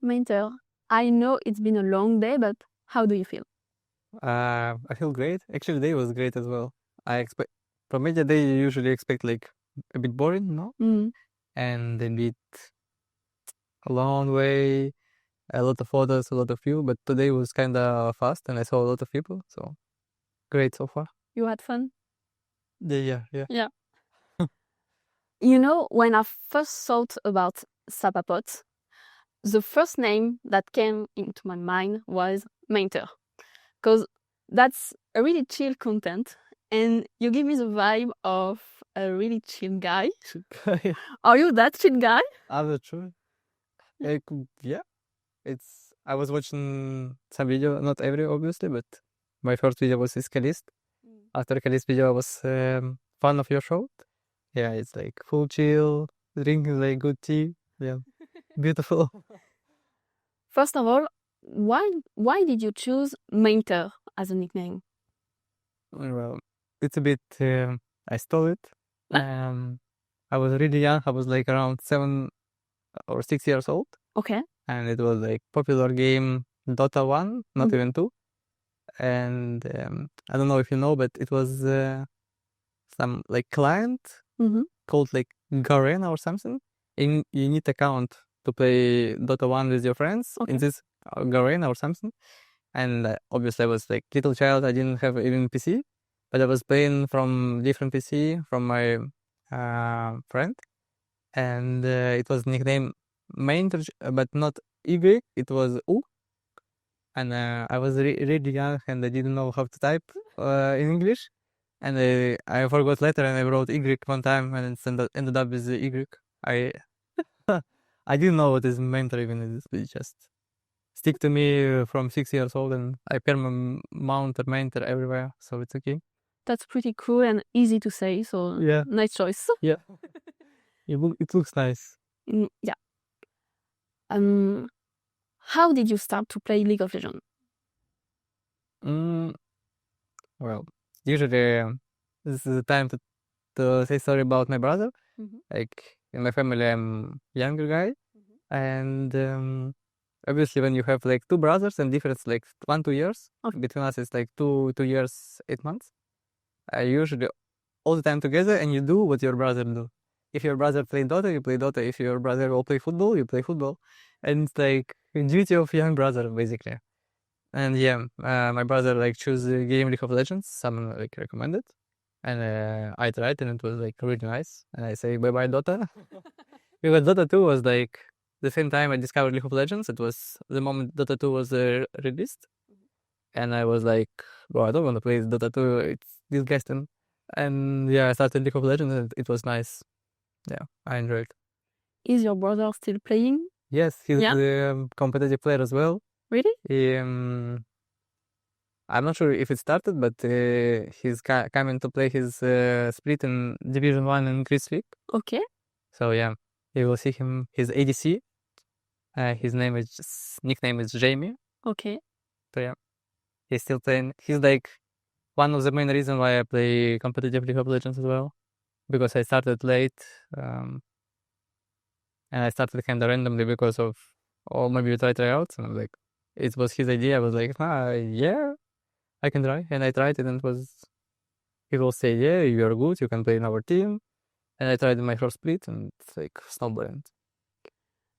Maynter, I know it's been a long day, but how do you feel? I feel great. Actually, the day was great as well. I expect from media day you usually expect like a bit boring, no? Mm. And a bit a long way, a lot of photos, a lot of view. But today was kind of fast, and I saw a lot of people. So great so far. You had fun? Yeah. Yeah. You know, when I first thought about PAPOTE, the first name that came into my mind was Maynter, because that's a really chill content, and you give me the vibe of a really chill guy. Are you that chill guy? I'm not sure. Yeah, it's. I was watching some video, not every obviously, but my first video was this Calist. After Calist video was fan of your show. Yeah, it's like full chill, drinking like good tea. Yeah, beautiful. First of all, why did you choose Maynter as a nickname? Well, it's a bit. I stole it. I was really young. I was like around 7 or 6 years old. Okay. And it was like popular game Dota 1, not even 2. And I don't know if you know, but it was some like client called like Garena or something. And you need account to play Dota 1 with your friends in this Garena or something. And obviously I was like little child. I didn't have even PC, but I was playing from different PC from my friend. And it was nicknamed Maynter, but not Y, it was U. And I was really young and I didn't know how to type in English. And I forgot letter and I wrote Y one time and it ended up with the Y. I didn't know what is Maynter even. It just stick to me from 6 years old and I mount Maynter everywhere, so it's okay. That's pretty cool and easy to say, so yeah, nice choice. Yeah, it looks nice. Yeah. How did you start to play League of Legends? Well, usually this is the time to say sorry about my brother. Like in my family, I'm younger guy, and obviously when you have like two brothers and difference like 1-2 years between us, it's like 2 years 8 months. I usually all the time together, and you do what your brother do. If your brother play Dota, you play Dota. If your brother will play football, you play football. And it's like a duty of young brother basically. And yeah, my brother like choose the game League of Legends. Someone like recommended, and I tried, and it was like really nice. And I say bye bye Dota, because Dota 2 was like the same time I discovered League of Legends. It was the moment Dota 2 was released, and I was like, bro, I don't want to play Dota 2. It's disgusting. And yeah, I started League of Legends, and it was nice. Yeah, I enjoyed. Is your brother still playing? Yes, he's a competitive player as well. Really? I'm not sure if it started, but he's coming to play his split in Division 1 in Greece League. Okay. So yeah, you will see him. His ADC. His nickname is Jamie. Okay. So yeah, he's still playing. He's like one of the main reasons why I play competitive League of Legends as well, because I started late, and I started kind of randomly because of, maybe you try out, and I'm like, it was his idea. I was like, yeah, I can try, and I tried it, and he will say, yeah, you're good, you can play in our team, and I tried in my first split, and it's like snowballing.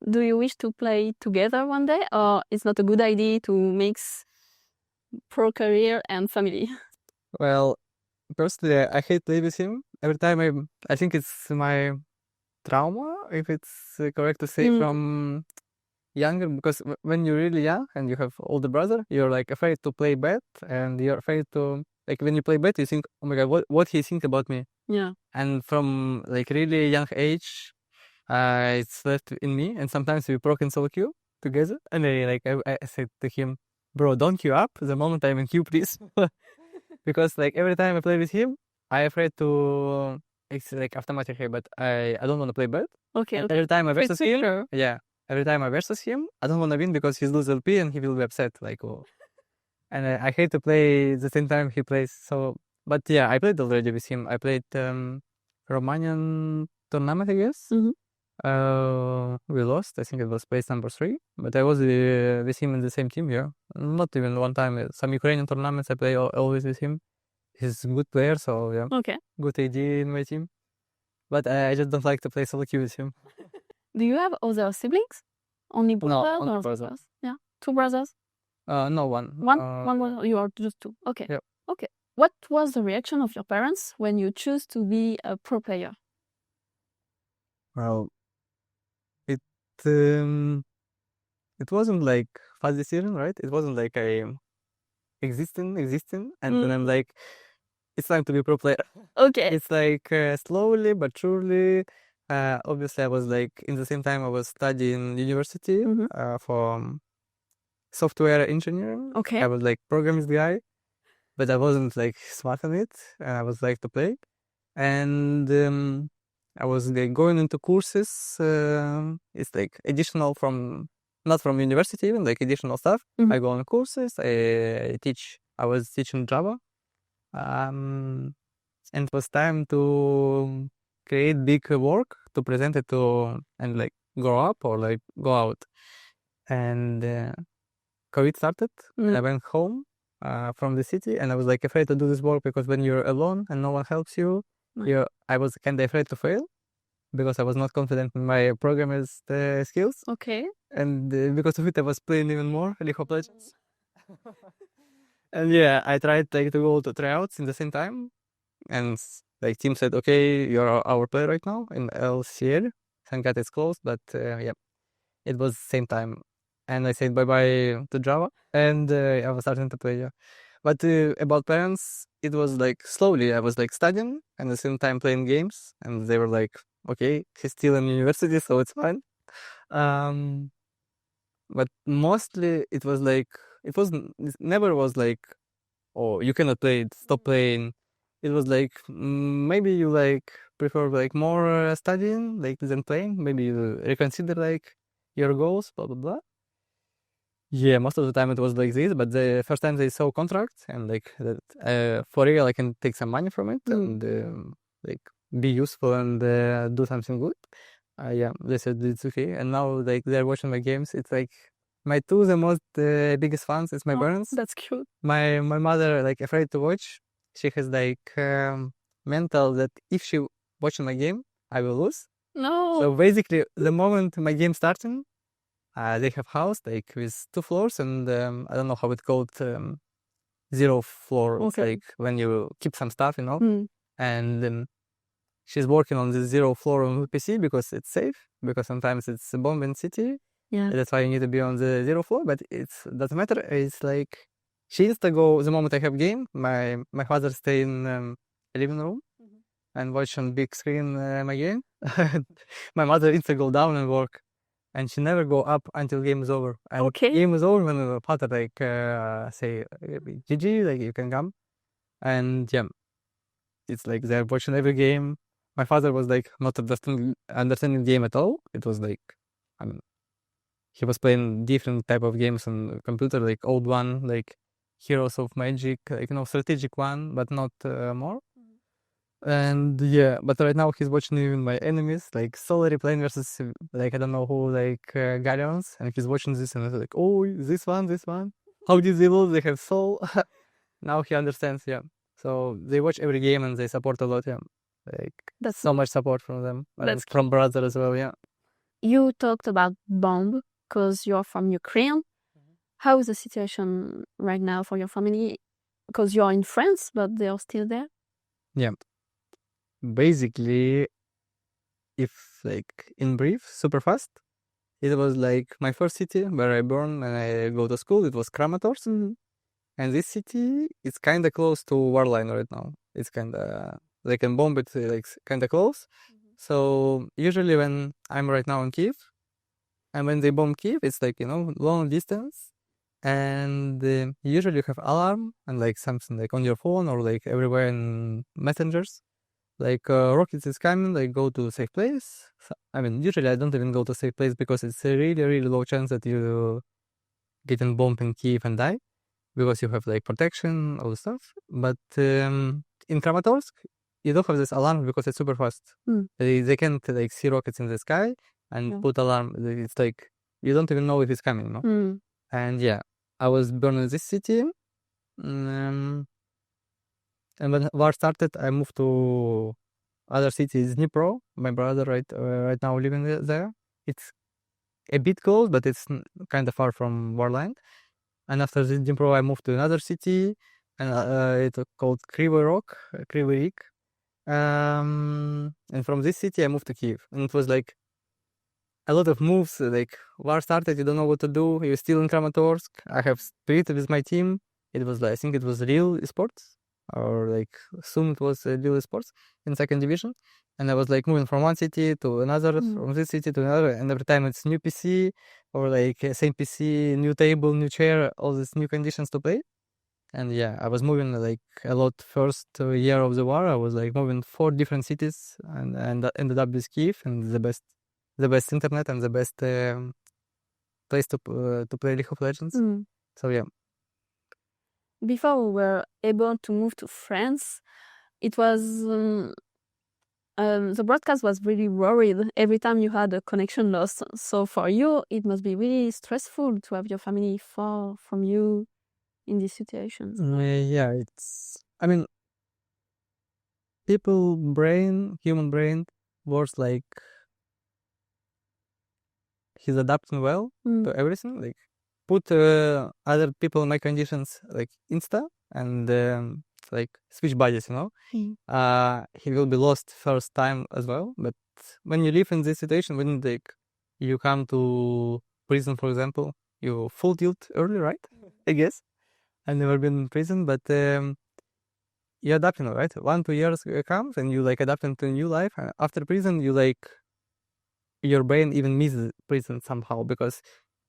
Do you wish to play together one day, or it's not a good idea to mix pro career and family? Well, personally, I hate playing with him. Every time I think it's my trauma, if it's correct to say, from younger, because when you're really young and you have older brother, you're like afraid to play bad, and you're afraid to, like, when you play bad, you think, oh my god, what he think about me? Yeah. And from like really young age, it's left in me, and sometimes we broken solo queue together, and I said to him, bro, don't queue up the moment I'm in queue, please. Because like every time I play with him, I afraid to, it's like automatically, but I don't want to play bad. Okay. Every time I versus him, every time I versus him, I don't want to win because he's lose LP and he will be upset. Like, and I hate to play the same time he plays. So, but yeah, I played already with him. I played Romanian tournament, I guess. We lost. I think it was place number 3, but I was with him in the same team. Yeah, not even one time. Some Ukrainian tournaments I play always with him. He's a good player, so yeah, Okay. good idea in my team. But I just don't like to play solo queue with him. Do you have other siblings? Only brothers? only or brother. sisters? Yeah, 2 brothers. No, one. One brother. You are just 2. Okay. Yep. Okay. What was the reaction of your parents when you choose to be a pro player? Well, it wasn't like fast decision, right? It wasn't like I existing, and then I'm like, it's time to be pro player. Okay. It's like slowly but surely. Obviously, I was like in the same time I was studying university for software engineering. Okay. I was like programming guy, but I wasn't like smart on it. I was like to play, and I was like going into courses. It's like additional from not from university even like additional stuff. I go on courses. I was teaching Java. And it was time to create big work to present it to and like grow up or like go out. And COVID started. I went home from the city, and I was like afraid to do this work because when you're alone and no one helps you, I was kind of afraid to fail because I was not confident in my programmer's skills. Okay. And because of it, I was playing even more League of Legends. And yeah, I tried like to go to tryouts in the same time, and like team said, okay, you're our player right now in LCL. Thank God it's closed, but yeah, it was same time, and I said bye bye to Java, and I was starting to play. Yeah, but about parents, it was like slowly. I was like studying and at the same time playing games, and they were like, okay, he's still in university, so it's fine. But mostly it was like it never was like, oh, you cannot play it, stop playing. It was like maybe you like prefer like more studying like than playing. Maybe you reconsider like your goals, blah blah blah. Yeah, most of the time it was like this, but the first time they saw contracts and like that for real I can take some money from it and like be useful and do something good. Yeah, they said it's okay, and now like they're watching my games. It's like my the most biggest fans is my parents. That's cute. My mother like afraid to watch. She has like mental that if she watching my game, I will lose. No. So basically, the moment my game starting, they have house like with 2 floors, and I don't know how it's called, 0 floor. It's like when you keep some stuff, and she's working on the 0 floor on the PC because it's safe, because sometimes it's a bomb in city. Yeah. That's why you need to be on the 0 floor, but it doesn't matter. It's like she used to go the moment I have game. My father stay in living room and watch on big screen my game. My mother used to go down and work, and she never go up until game is over. And game is over when the father like say GG, like you can come, and yeah, it's like they're watching every game. My father was like not understanding game at all. It was like, I mean, he was playing different type of games on the computer, like old one, like Heroes of Magic, like strategic one, but not more. And yeah, but right now he's watching even my enemies, like Solary playing versus like I don't know who, like Galleons, and he's watching this and he's like, oh, this one. How did they lose? They have soul. Now he understands, yeah. So they watch every game and they support a lot, yeah. Like that's so much support from them, and from brother as well, yeah. You talked about bomb because you're from Ukraine. How is the situation right now for your family? Because you're in France, but they are still there. Yeah. Basically, if like in brief, super fast, it was like my first city where I born and I go to school. It was Kramatorsk, and this city is kind of close to Warline right now. It's kind of they can bomb it like kind of close. So usually when I'm right now in Kiev, and when they bomb Kiev, it's like long distance, and usually you have alarm and like something like on your phone or like everywhere in messengers. Like rockets is coming, like go to a safe place. So, I mean, usually I don't even go to a safe place because it's a really, really low chance that you get in bomb in Kiev and die, because you have like protection, all the stuff. But in Kramatorsk, you don't have this alarm because it's super fast. They can't like see rockets in the sky. and put alarm. It's like you don't even know if it's coming, no? And yeah, I was born in this city. And when war started, I moved to other city, Dnipro. My brother right now living there. It's a bit close, but it's kind of far from Warland. And after the Dnipro, I moved to another city, and it's called Kryvyi Rih. And from this city, I moved to Kiev, and it was like a lot of moves. Like war started, you don't know what to do. You're still in Kramatorsk. I have split with my team. It was like, I think it was real sports, or like soon it was real sports in second division. And I was like moving from one city to another, from this city to another, and every time it's new PC or like same PC, new table, new chair, all these new conditions to play. And yeah, I was moving like a lot. First year of the war, I was like moving 4 different cities, and ended up with Kiev, and the best internet and the best place to play League of Legends. So yeah. Before we were able to move to France, it was the broadcast was really worried every time you had a connection loss. So for you, it must be really stressful to have your family far from you in these situations. Yeah, I mean, human brain works like he's adapting well to everything. Like put other people in my conditions like Insta and like switch bodies, he will be lost first time as well. But when you live in this situation, when like you come to prison, for example, you full tilt early, right? I guess I've never been in prison, but you adapt, right? 1-2 years comes and you like adapt into a new life. And after prison, you like your brain even misses prison somehow because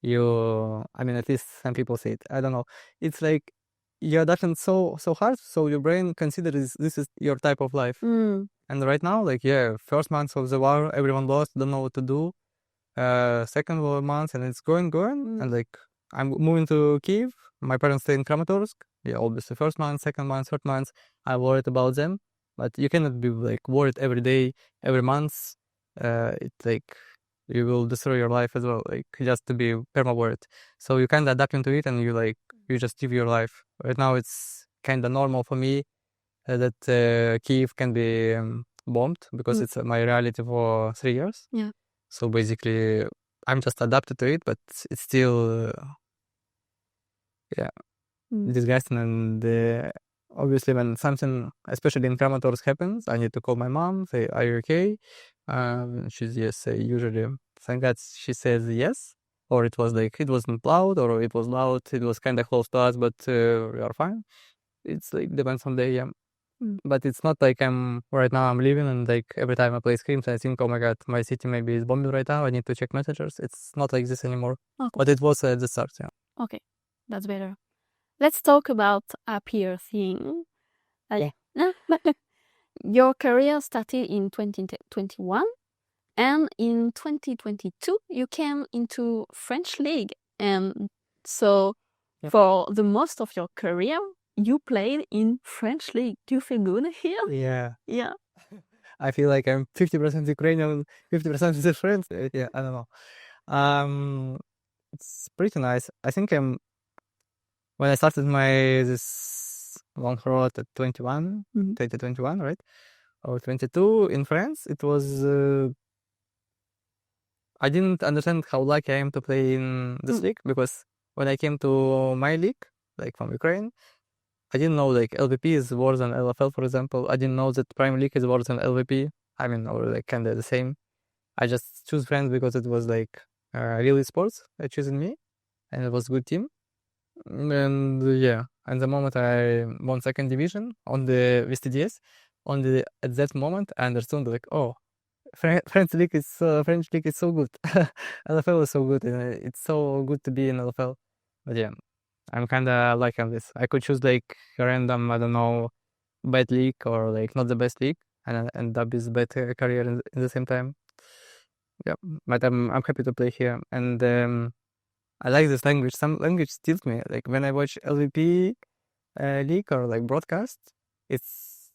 I mean, at least some people say it. I don't know. It's like you adapt so hard, so your brain considers this is your type of life. And right now, like first month of the war, everyone lost, don't know what to do. Second month, and it's going, and like I'm moving to Kiev. My parents stay in Kramatorsk. Yeah, obviously, first month, second month, third month, I worried about them. But you cannot be like worried every day, every month. It's like you will destroy your life as well, like just to be perma worried. So you kind of adapt into it, and you just live your life. Right now, it's kind of normal for me that Kiev can be bombed because it's my reality for 3 years. Yeah. So basically, I'm just adapted to it, but it's still, disgusting. And obviously, when something, especially in Kramatorsk, happens, I need to call my mom, say, "Are you okay?" She's yes. Usually, thank God, she says yes. Or it was like it wasn't loud, or it was loud. It was kind of close to us, but we are fine. It's like depends on the day. Yeah. But it's not like right now I'm leaving and like every time I play Screams I think, oh my god, my city maybe is bombing right now, I need to check messages. It's not like this anymore. Okay. But it was at the start, yeah. Okay, that's better. Let's talk about happier thing. Your career started in 2021 and in 2022 you came into French League, and so for the most of your career you played in French League. Do you feel good here? Yeah. I feel like I'm 50% Ukrainian, 50% French. Yeah, I don't know. It's pretty nice. I think when I started this long road at 2021, right? Or 22 in France, it was I didn't understand how lucky I am to play in this league, because when I came to my league, like from Ukraine, I didn't know like LVP is worse than LFL, for example. I didn't know that Prime League is worse than LVP. I mean, or like kind of the same. I just choose France because it was like really sports choosing me, and it was good team. And yeah, and the moment I won second division on the VSTDS, at that moment I understood like, oh, French league is so good. LFL is so good, and it's so good to be in LFL. But yeah, I'm kind of like on this. I could choose like a random, I don't know, bad league or like not the best league, and end up with better career in the same time. Yeah, but I'm happy to play here, and I like this language. Some language steals me. Like when I watch LVP league or like broadcast, it's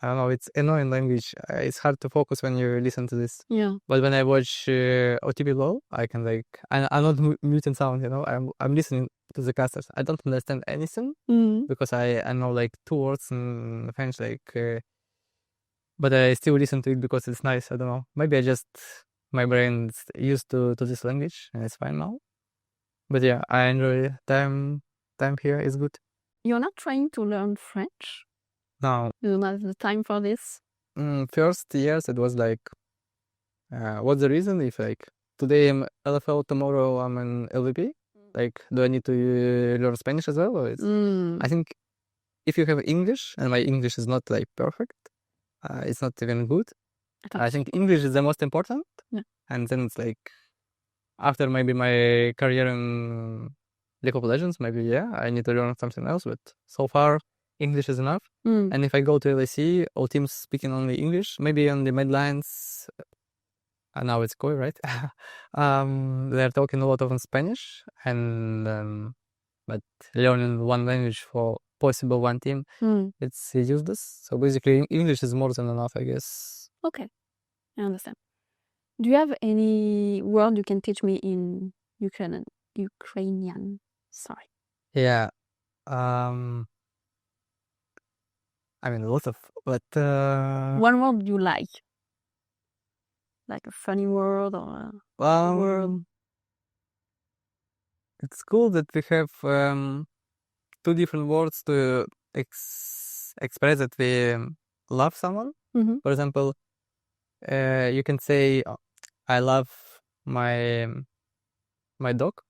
I don't know, it's annoying language. It's hard to focus when you listen to this. Yeah. But when I watch OTP LOL, I can like, I'm not muting sound, you know, I'm listening to the casters. I don't understand anything because I know like 2 words in French, like, but I still listen to it because it's nice. I don't know. Maybe my brain's used to this language and it's fine now. But yeah, I enjoy time here is good. You're not trying to learn French? No. You don't have the time for this? First years it was like, what's the reason if like today I'm LFL, tomorrow I'm an LVP? Like, do I need to learn Spanish as well? Or I think if you have English, and my English is not like perfect, it's not even good. I think English is the most important. Yeah. And then it's like, after maybe my career in League of Legends, maybe, yeah, I need to learn something else. But so far, English is enough. And if I go to LEC, all teams speaking only English, maybe on the mid lines, now it's KOI, right? They're talking a lot of in Spanish, and but learning one language for possible one team, it's useless. So basically, English is more than enough, I guess. Okay, I understand. Do you have any word you can teach me in Ukrainian? Sorry. Yeah. I mean, a lot of, but one word you like a funny word or a word. It's cool that we have 2 different words to express that we love someone. For example, you can say, I love my dog.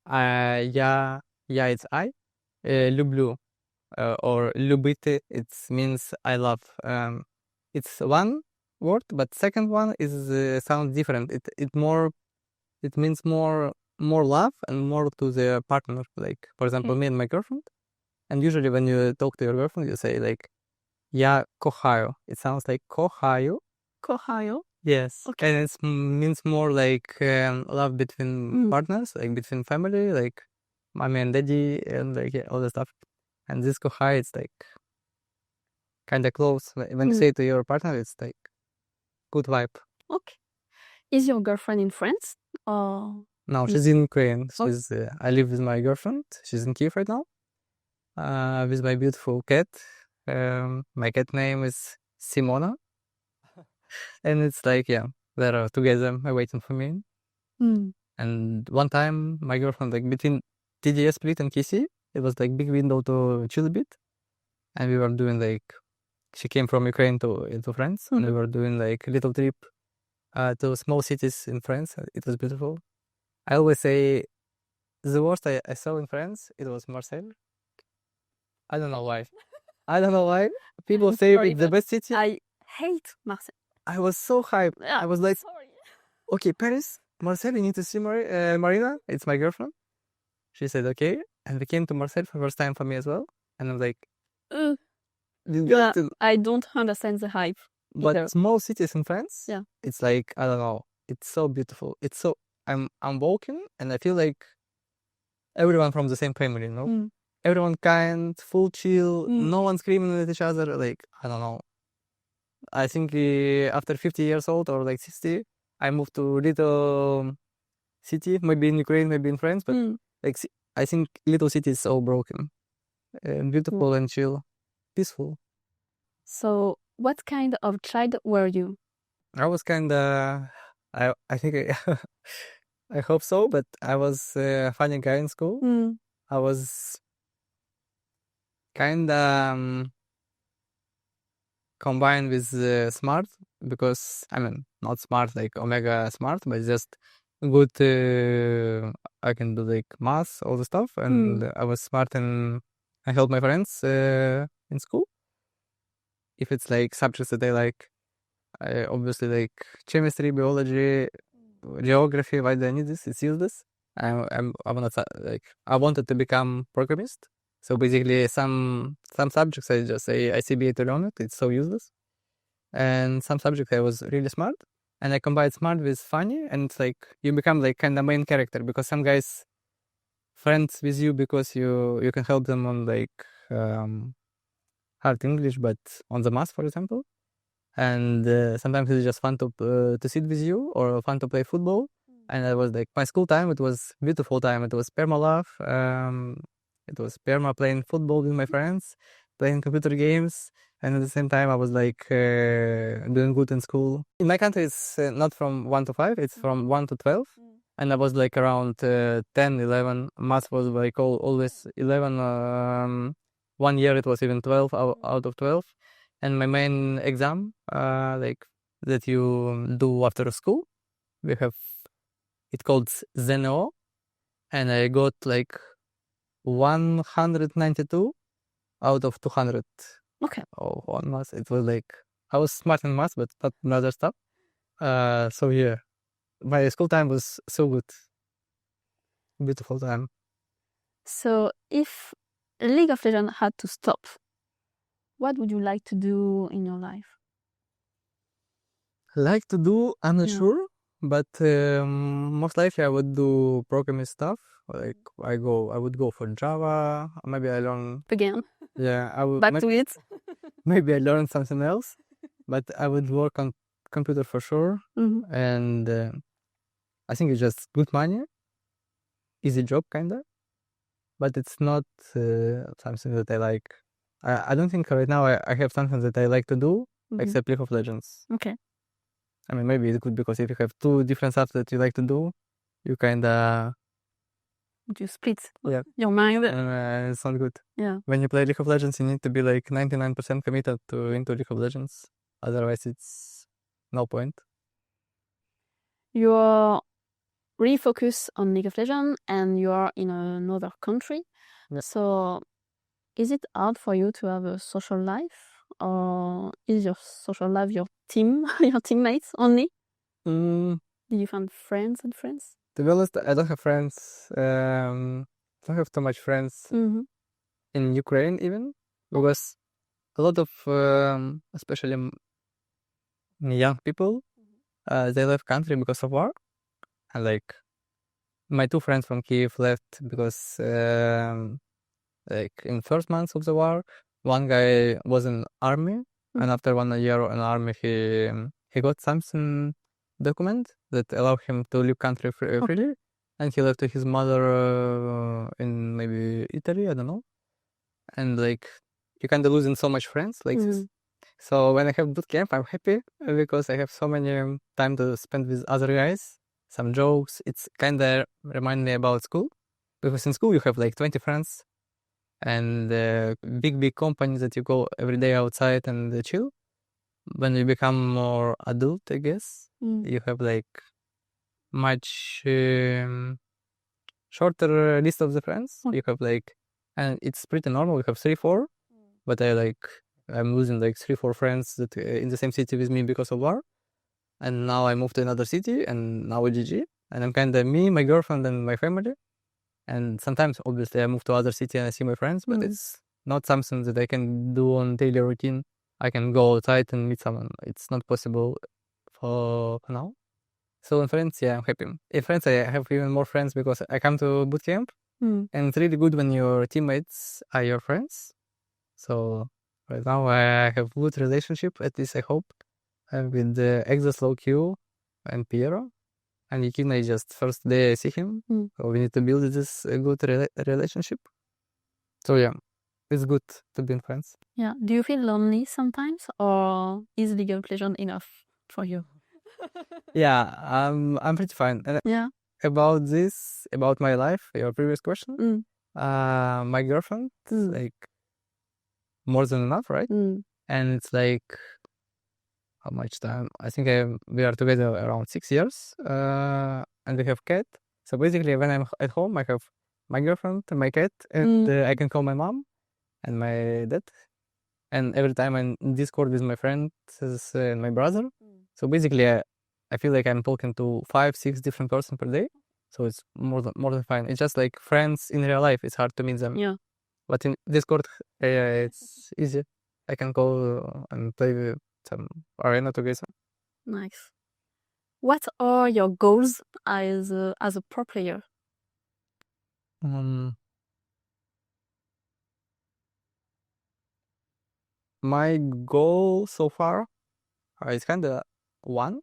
Yeah, it's I. Люблю or любити, it means I love. It's one word, but second one is sounds different. It means more love and more to the partner. Like, for example, me and my girlfriend. And usually when you talk to your girlfriend, you say like, я кохаю. It sounds like кохаю. Кохаю? Yes. Okay. And it means more like love between partners, like between family, like mommy and daddy, and like all the stuff. And this кохаю, it's like kind of close. When you say it to your partner, it's like good vibe. Okay. Is your girlfriend in France? Or No, she's in Ukraine. I live with my girlfriend. She's in Kiev right now. With my beautiful cat. My cat name is Simona. And it's like, yeah, they're together waiting for me. And one time, my girlfriend, like between TDS split and KC, it was like big window to chill a bit. And we were doing like, she came from Ukraine into France. And we were doing like a little trip to small cities in France. It was beautiful. I always say the worst I saw in France, it was Marseille. I don't know why. People say it's the best city. I hate Marseille. I was so hyped. Yeah, I was like, sorry. Okay, Paris, Marseille, you need to see Marina. It's my girlfriend. She said, okay. And we came to Marseille for the first time for me as well. And I'm like, I don't understand the hype. But either. Small cities in France, yeah, it's like, I don't know, it's so beautiful. It's so, I'm walking and I feel like everyone from the same family, you know? Everyone kind, full chill, no one screaming at each other. Like, I don't know. I think after 50 years old or like 60, I moved to little city, maybe in Ukraine, maybe in France, but like I think little city is so broken and beautiful and chill, peaceful. So, what kind of child were you? I was kind of, I think, I hope so, but I was a funny guy in school. I was kind of combined with smart, because I mean not smart like omega smart, but just good. I can do like math, all the stuff, and I was smart and I helped my friends in school. If it's like subjects that I like, I obviously like chemistry, biology, geography. Why do I need this? It's useless. I wanted to become programmist. So basically, some subjects I just say ICBA to learn it. It's so useless. And some subjects I was really smart, and I combined smart with funny, and it's like you become like kind of main character, because some guys friends with you because you can help them on like hard English, but on the math, for example. And sometimes it's just fun to sit with you or fun to play football. And I was like, my school time, it was beautiful time. It was perma love. It was perma playing football with my friends, playing computer games. And at the same time, I was like doing good in school. In my country, it's not from 1 to 5, it's from 1 to 12. And I was like around 10, 11. Math was like always 11. 1 year it was even 12 out of 12. And my main exam, like that you do after school, we have it called ZNO, and I got like 192 out of 200. Okay. Oh, on math, it was like I was smart in math, but not in other stuff. So yeah, my school time was so good, beautiful time. So if League of Legends had to stop, what would you like to do in your life? Like to do, I'm not Yeah. sure, but most likely I would do programming stuff. Like I would go for Java. Maybe I learn. Again, Yeah, I would. back to it. Maybe I learn something else, but I would work on computer for sure. And I think it's just good money, easy job kinda, but it's not something that I like. I don't think right now I have something that I like to do except League of Legends. Okay. I mean, maybe it's good because if you have two different stuff that you like to do, you kinda You split your mind. it's not good. Yeah. When you play League of Legends, you need to be like 99% committed into League of Legends. Otherwise, it's no point. You're really focused on League of Legends and you are in another country. Yeah. So is it hard for you to have a social life, or is your social life your team, your teammates only? Did you find friends? To be honest, I don't have friends. Don't have too much friends in Ukraine even, because a lot of especially young people they left country because of war, and like my two friends from Kiev left because like in first months of the war, one guy was in army, and after 1 year in army he got something document that allowed him to leave country freely, and he left to his mother in maybe Italy, I don't know. And like you kind of losing so much friends like this. So when I have boot camp, I'm happy because I have so many time to spend with other guys, some jokes. It's kind of remind me about school, because in school you have like 20 friends and big companies that you go every day outside and chill. When you become more adult, I guess, you have like much shorter list of the friends. You have like, and it's pretty normal. You have 3-4, but I'm losing like 3-4 friends that in the same city with me because of war. And now I moved to another city, and now with GG, and I'm kind of me, my girlfriend, and my family. And sometimes, obviously, I move to other city and I see my friends, but it's not something that I can do on daily routine. I can go outside and meet someone. It's not possible for now. So in friends, yeah, I'm happy. In friends, I have even more friends because I come to boot camp, and it's really good when your teammates are your friends. So right now I have good relationship, at least I hope, with Exo Slow Q and Piero. And Yukina is just first day I see him. So we need to build this good relationship. So yeah, it's good to be friends. Yeah. Do you feel lonely sometimes, or is League of Legends enough for you? Yeah, I'm pretty fine. And Yeah. about this, about my life, your previous question, my girlfriend is like more than enough, right? And it's like how much time? I think we are together around 6 years, and we have cat. So basically, when I'm at home, I have my girlfriend, my cat, and I can call my mom and my dad. And every time I'm in Discord with my friends and my brother. So basically, I feel like I'm talking to 5-6 different persons per day. So it's more than fine. It's just like friends in real life. It's hard to meet them. Yeah. But in Discord, it's easy. I can go and play with some arena together. Nice. What are your goals as a pro player? my goal so far is kind of one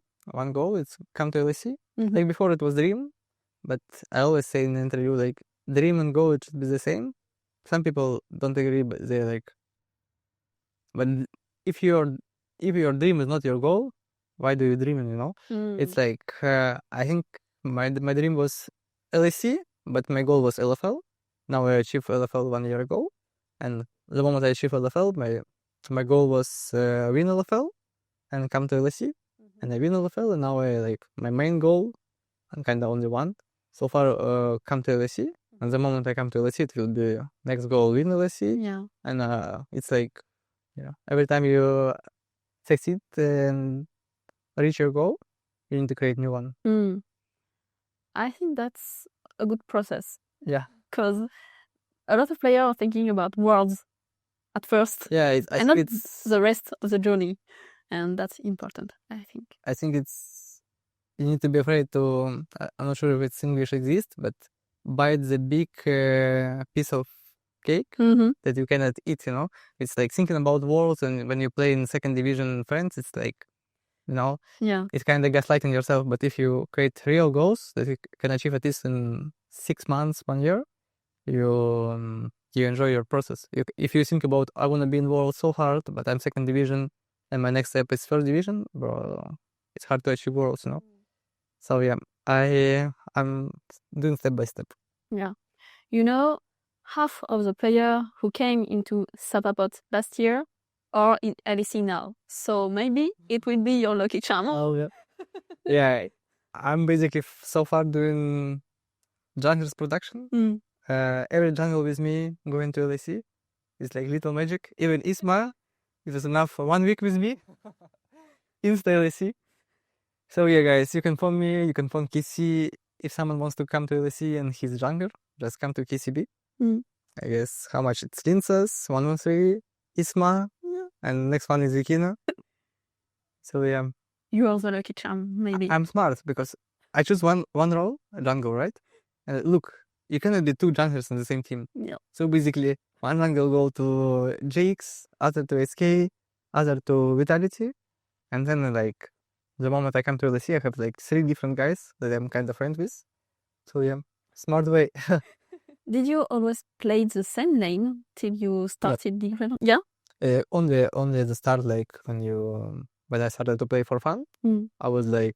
goal. It's come to LEC. Like before it was dream, but I always say in the interview, like dream and goal it should be the same. Some people don't agree, but they're like, but if your dream is not your goal, why do you dream? You know, it's like I think my dream was LEC, but my goal was LFL. Now I achieved LFL 1 year ago, and the moment I achieved LFL, my goal was win LFL and come to LEC, and I win LFL, and now I like my main goal, and kind of only one so far, come to LEC. And the moment I come to LEC, it will be next goal win LEC. Yeah. And it's like, every time you succeed and reach your goal, you need to create new one. I think that's a good process. Yeah. Because a lot of players are thinking about worlds at first. Yeah, and not the rest of the journey. And that's important, I think. I think you need to be afraid to, I'm not sure if it's English exists, but bite the big piece of cake that you cannot eat, you know? It's like thinking about worlds, and when you play in second division friends, it's like, you know, it's kind of gaslighting yourself. But if you create real goals that you can achieve at least in 6 months, 1 year, you enjoy your process. If you think about, I want to be in world so hard, but I'm second division, and my next step is third division, bro, it's hard to achieve worlds, you know? So yeah, I'm doing step by step. Yeah. You know, half of the players who came into PAPOTE last year are in LEC now. So maybe it will be your lucky charm. Oh, yeah. Yeah, I'm basically so far doing jungles production. Every jungle with me going to LEC is like little magic. Even Isma, it was enough for 1 week with me. Insta LEC. So yeah, guys, you can phone me, you can phone KC. If someone wants to come to LEC and he's jungler, just come to KCB. I guess how much it's Linsas, 113, Isma, and next one is Ikina. So yeah. You are the lucky charm, maybe. I'm smart because I choose one role, a jungle, right? And look, you cannot be 2 junglers on the same team. Yeah. So basically, one jungle go to JX, other to SK, other to Vitality, and then like the moment I come to LEC, I have like 3 different guys that I'm kind of friends with. So yeah, smart way. Did you always play the same lane till you started different? Yeah. Only at the start, like when I started to play for fun, I was like,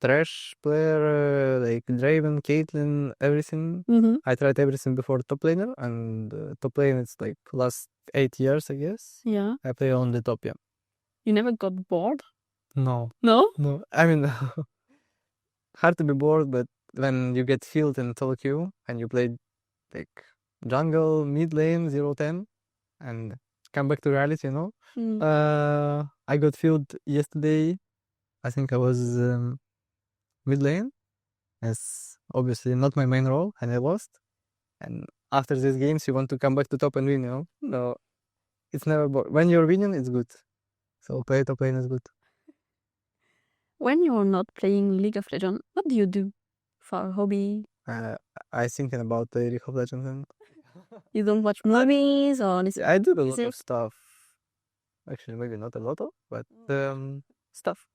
trash player, like Draven, Caitlyn, everything. I tried everything before top laner, and top lane it's like last 8 years, I guess. Yeah. I play on the top, yeah. You never got bored? No. No? No. I mean, hard to be bored, but when you get filled in solo queue and you play like jungle, mid lane, 0-10, and come back to reality, you know? I got filled yesterday. I think I was mid lane. It's obviously not my main role, and I lost. And after these games, you want to come back to top and win, you know? No, it's never bored. When you're winning, it's good. So play top lane is good. When you're not playing League of Legends, what do you do for a hobby? I thinking about the League of Legends. And you don't watch movies or listen? I do a lot of stuff. Actually, maybe not a lot of, but stuff.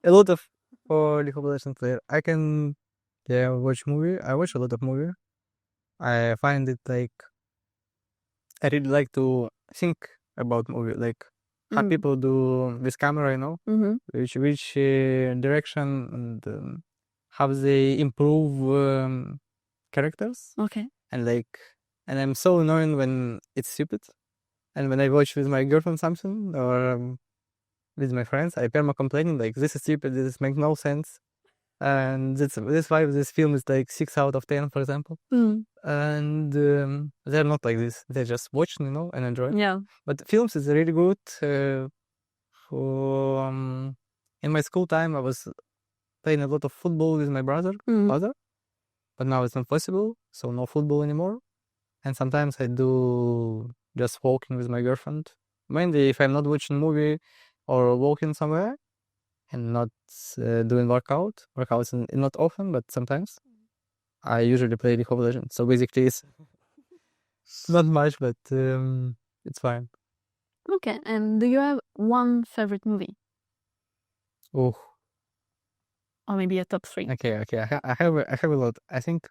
A lot of for League of Legends player. I can watch movie. I watch a lot of movie. I find it like I really like to think about movie, like how people do with camera, you know, which direction and how they improve characters. Okay. And I'm so annoying when it's stupid. And when I watch with my girlfriend something or with my friends, I perma complaining like this is stupid, this makes no sense. And that's why this film is like 6 out of 10, for example. And they're not like this. They're just watching, you know, and enjoy. Yeah. But films is really good. In my school time, I was playing a lot of football with my brother, but now it's not possible, so no football anymore. And sometimes I do just walking with my girlfriend. Mainly if I'm not watching movie or walking somewhere and not doing workouts not often, but sometimes. I usually play League of Legends. So basically it's not much, but it's fine. Okay, and do you have one favorite movie? Oh, or maybe a top 3? Okay. I have a lot. I think,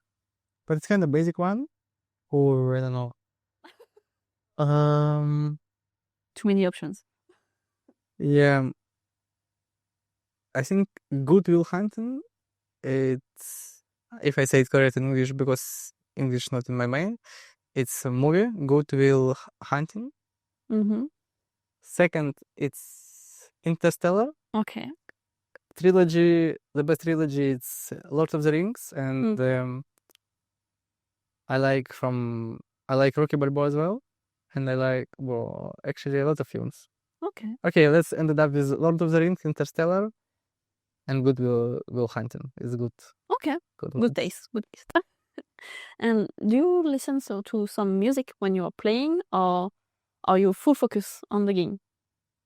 but it's kind of basic one, or I don't know. Too many options. Yeah, I think Good Will Hunting. It's, if I say it correct in English, because English not in my mind. It's a movie, Good Will Hunting. Mm-hmm. Second, it's Interstellar. Okay. Trilogy, the best trilogy, it's Lord of the Rings, and I like Rocky Balboa as well, and I like, well, actually a lot of films. Okay, let's end it up with Lord of the Rings, Interstellar, and Good Will Hunting. It's good. Okay. Good taste. Good taste. And do you listen to some music when you are playing, or are you full focus on the game?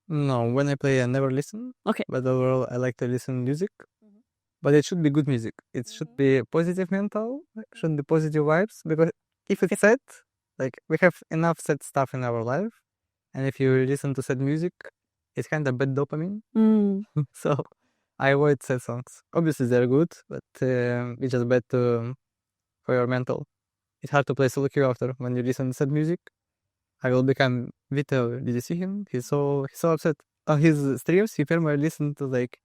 No, when I play, I never listen. Okay. But overall, I like to listen music. But it should be good music. It should be positive mental. Should be positive vibes. Because if it's sad, like we have enough sad stuff in our life, and if you listen to sad music, it's kind of bad dopamine. So I avoid sad songs. Obviously, they're good, but it's just bad for your mental. It's hard to play solo queue after when you listen to sad music. I will become Vito. Did you see him? He's so upset. On his streams, he permanently listen to like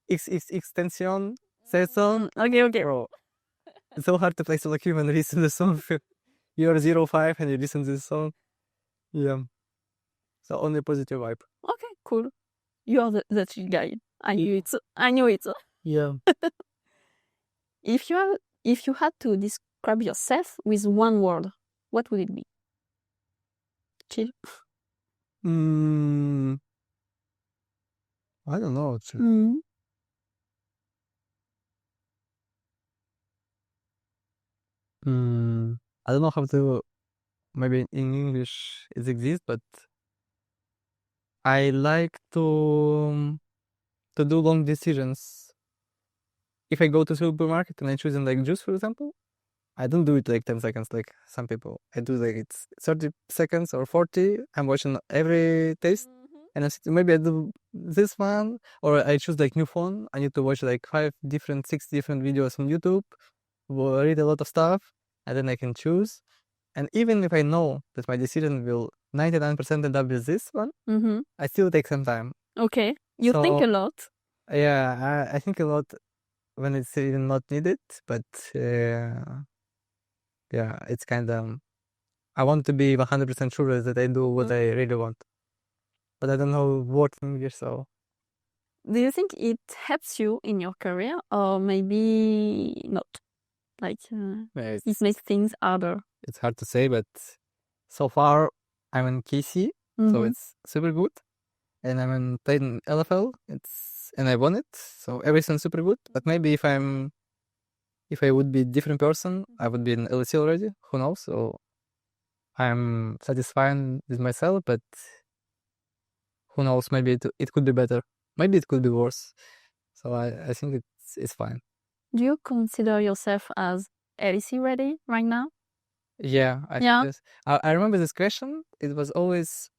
extension sad song. Okay. Bro, it's so hard to play solo queue when you listen to the song. You're 0-5 and you listen to this song. Yeah. So only positive vibe. Okay, cool. You are the chill guy. I knew it. Yeah. If you had to describe yourself with one word, what would it be? Chill. I don't know. I don't know how to. Maybe in English it exists, but I like to do long decisions. If I go to supermarket and I choose like juice, for example, I don't do it like 10 seconds like some people. I do like it's 30 seconds or 40. I'm watching every taste. And maybe I do this one, or I choose like new phone. I need to watch like 6 different videos on YouTube, read a lot of stuff, and then I can choose. And even if I know that my decision will 99% end up with this one, I still take some time. Okay, you think a lot. Yeah, I think a lot when it's even not needed, but yeah, it's kind of, I want to be 100% sure that I do what I really want. But I don't know what in English, so. Do you think it helps you in your career, or maybe not? Like, it makes things harder. It's hard to say, but so far I'm in KC, so it's super good. And I'm played in LFL, and I won it, so everything's super good. But maybe if I would be a different person, I would be in LEC already. Who knows? So I'm satisfied with myself, but who knows? Maybe it could be better. Maybe it could be worse. So I think it's fine. Do you consider yourself as LEC ready right now? Yeah, I remember this question. It was always,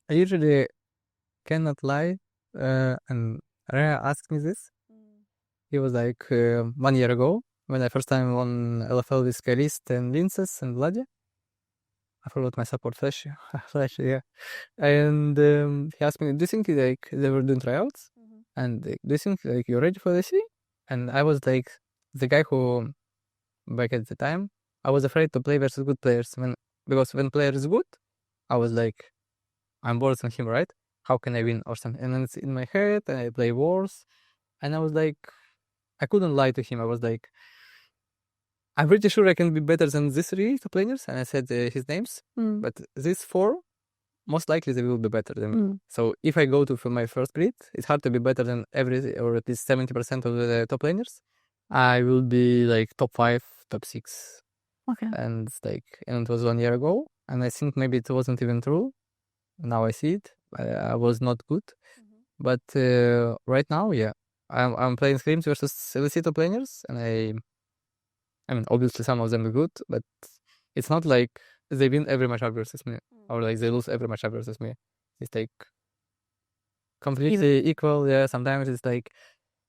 I usually cannot lie, and Rhea asked me this. It was like 1 year ago when I first time won LFL with Karist and Linces and Vladi. I forgot my support Flash, yeah. And he asked me, "Do you think like they were doing tryouts? And do you think like you're ready for LEC?" And I was like the guy who, back at the time, I was afraid to play versus good players because when player is good, I was like, I'm worse than him, right? How can I win or something? And then it's in my head, and I play worse, and I was like, I couldn't lie to him. I was like, I'm pretty sure I can be better than these 3 top laners, and I said his names, but these 4, most likely they will be better than me. So if I go to my first split, it's hard to be better than or at least 70% of the top laners. I will be like top 5, top 6. Okay. And it was 1 year ago, and I think maybe it wasn't even true. Now I see it. I was not good, but right now, yeah, I'm playing scrims versus LEC top laners, and I mean, obviously some of them are good, but it's not like they win every matchup versus me, or like they lose every matchup versus me. It's like completely equal. Yeah, sometimes it's like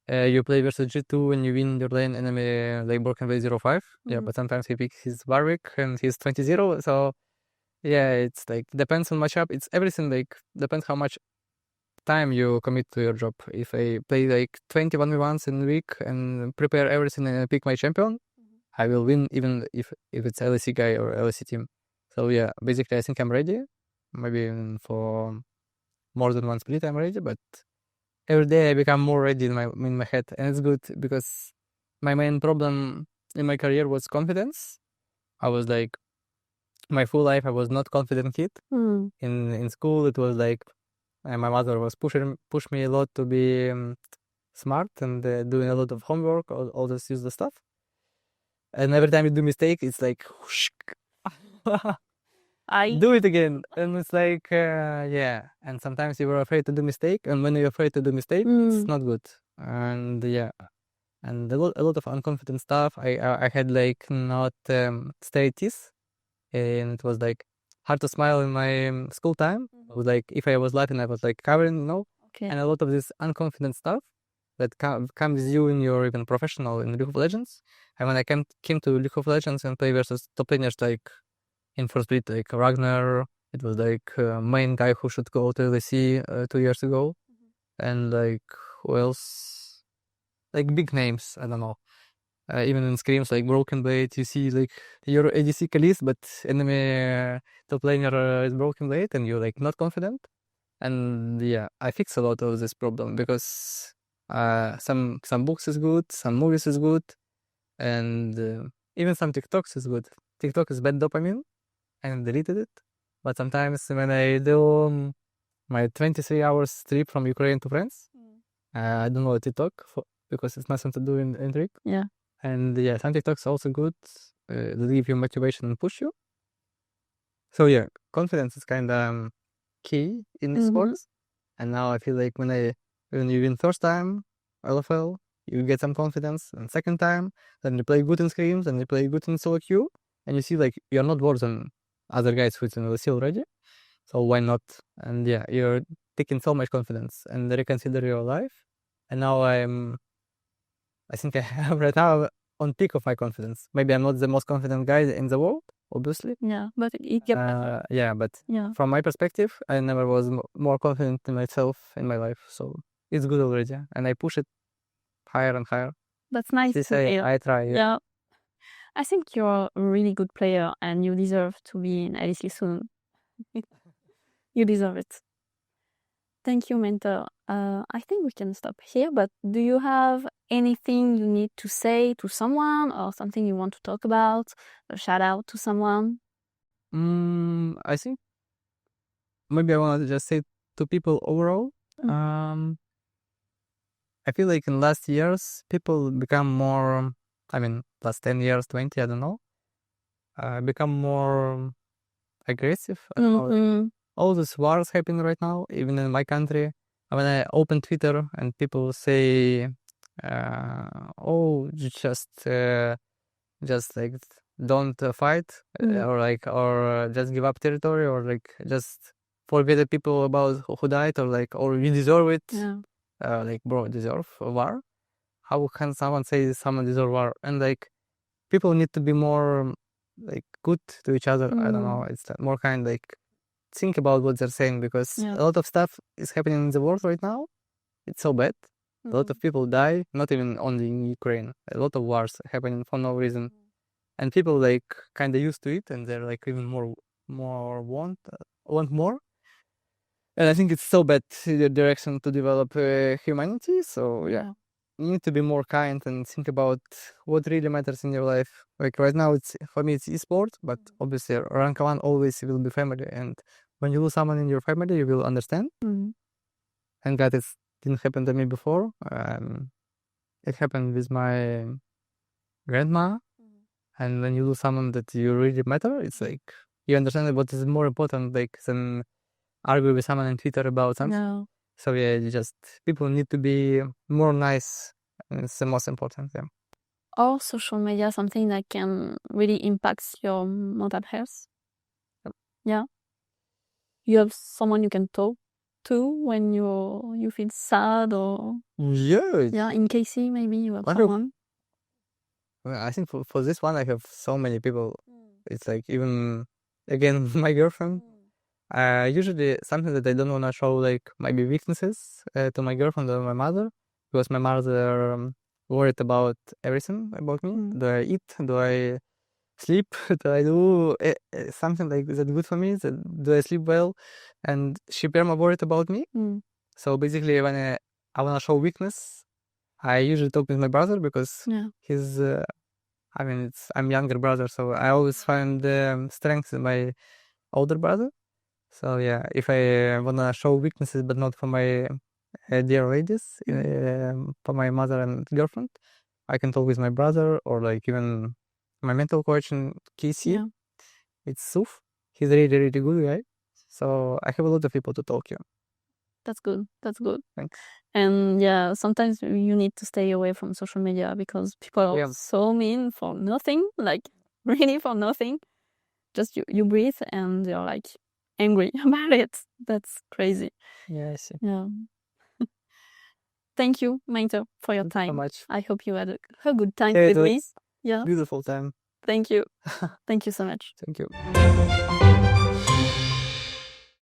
you play versus G2 and you win your lane enemy like broken by 0-5. Yeah, but sometimes he picks his Warwick and he's 20-0. So yeah, it's like depends on matchup. It's everything like depends how much time you commit to your job. If I play like 21v1s in a week and prepare everything and pick my champion, I will win even if it's LEC guy or LEC team. So yeah, basically I think I'm ready. Maybe even for more than one split I'm ready, but every day I become more ready in my head, and it's good because my main problem in my career was confidence. I was like my full life I was not confident kid. In school it was like my mother was push me a lot to be smart and doing a lot of homework, all this useless stuff. And every time you do mistake, it's like whoosh, do it again, and it's like yeah. And sometimes you were afraid to do mistake, and when you're afraid to do mistake, it's not good. And yeah, and a lot of unconfident stuff. I had like not straight teeth, and it was like hard to smile in my school time. It was like if I was laughing, I was like covering, Okay. and a lot of this unconfident stuff that comes with you in your even professional in League of Legends. And when I came to League of Legends and play versus top laners like in first split, like Ragnar, it was like main guy who should go to LEC 2 years ago, and like who else? Like big names, I don't know. Even in scrims like Broken Blade, you see like your ADC Kalis, but enemy top laner is Broken Blade, and you're like not confident. And yeah, I fix a lot of this problem because some books is good, some movies is good, and even some TikToks is good. TikTok is bad dopamine, and deleted it. But sometimes when I do my 23 hours trip from Ukraine to France, I don't know TikTok because it's nothing to do in trip. Yeah. And yeah, some TikToks also good. They give you motivation and push you. So yeah, confidence is kind of key in sports. And now I feel like when you win first time LFL, you get some confidence, and second time, then you play good in scrims, and you play good in solo queue, and you see like you're not worse than other guys who's in LEC already. So why not? And yeah, you're taking so much confidence and reconsider your life. And now I think I have right now on peak of my confidence. Maybe I'm not the most confident guy in the world, obviously. Yeah, but it gets better. Yeah, but from my perspective, I never was more confident in myself in my life. So it's good already, and I push it higher and higher. That's nice to hear. I try. Yeah. I think you're a really good player, and you deserve to be in LEC soon. You deserve it. Thank you, Mentor. I think we can stop here, but do you have anything you need to say to someone or something you want to talk about? A shout out to someone? I think maybe I want to just say to people overall. I feel like in last years, people become more, last 10 years, 20, I don't know, become more aggressive. All these wars happening right now, even in my country. When I open Twitter and people say, "Oh, just like don't fight," or just give up territory, or like just forget the people about who died, or you deserve it. Yeah. Like bro, deserve a war. How can someone say someone deserve war? And like people need to be more like good to each other. I don't know. It's more kind like think about what they're saying, because a lot of stuff is happening in the world right now. It's so bad. A lot of people die, not even only in Ukraine. A lot of wars happening for no reason, and people like kind of used to it, and they're like even more want more. And I think it's so bad the direction to develop humanity. So yeah, you need to be more kind and think about what really matters in your life. Like right now, for me it's esports, but obviously rank 1 always will be family. And when you lose someone in your family, you will understand. And that didn't happen to me before. It happened with my grandma. And when you lose someone that you really matter, it's like you understand what is more important, like than argue with someone on Twitter about something. No. So yeah, people need to be more nice. It's the most important. Yeah. Or social media, something that can really impact your mental health? Yeah. You have someone you can talk to when you feel sad or Yeah. in KC maybe you have I have- someone. Well, I think for this one I have so many people. It's like even again my girlfriend. Usually something that I don't want to show like maybe weaknesses to my girlfriend or my mother, because my mother worried about everything about me. Do I eat? Do I sleep? Do I do something like that good for me? Do I sleep well? And she very much worried about me. So basically, when I want to show weakness, I usually talk with my brother because he's. I'm younger brother, so I always find strength in my older brother. So yeah, if I wanna show weaknesses, but not for my dear ladies, for my mother and girlfriend, I can talk with my brother or like even my mental coach in KC. Yeah. It's Suf. He's a really, really good guy. So I have a lot of people to talk to. That's good. That's good. Thanks. And yeah, sometimes you need to stay away from social media because people are so mean for nothing, like really for nothing. Just you breathe and you're like angry about it. That's crazy. Yeah, I see. Yeah. Thank you, Maynter, for your time. So much. I hope you had a good time Yeah, with me. Yeah. Beautiful time. Thank you. Thank you so much. Thank you.